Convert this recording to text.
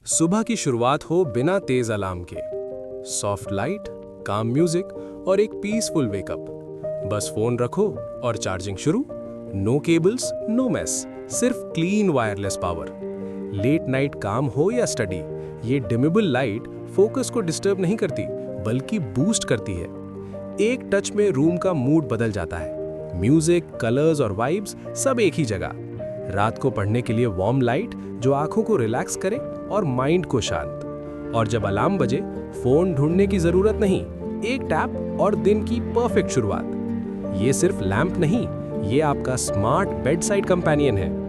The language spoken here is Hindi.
सुबह की शुरुआत हो बिना तेज अलार्म के। सॉफ्ट लाइट, काम म्यूजिक और एक पीसफुल वेकअप। बस फोन रखो और चार्जिंग शुरू। नो केबल्स, नो मेस, सिर्फ clean wireless power. Late night काम हो या स्टडी, ये डिमेबल लाइट फोकस को डिस्टर्ब नहीं करती बल्कि बूस्ट करती है। एक टच में रूम का मूड बदल जाता है। म्यूजिक, कलर्स और वाइब्स सब एक ही जगह। रात को पढ़ने के लिए वार्म लाइट जो आंखों को रिलैक्स करे और माइंड को शांत। और जब अलार्म बजे, फोन ढूंढने की जरूरत नहीं, एक टैप और दिन की परफेक्ट शुरुआत। ये सिर्फ लैंप नहीं, ये आपका स्मार्ट बेड साइड कंपेनियन है।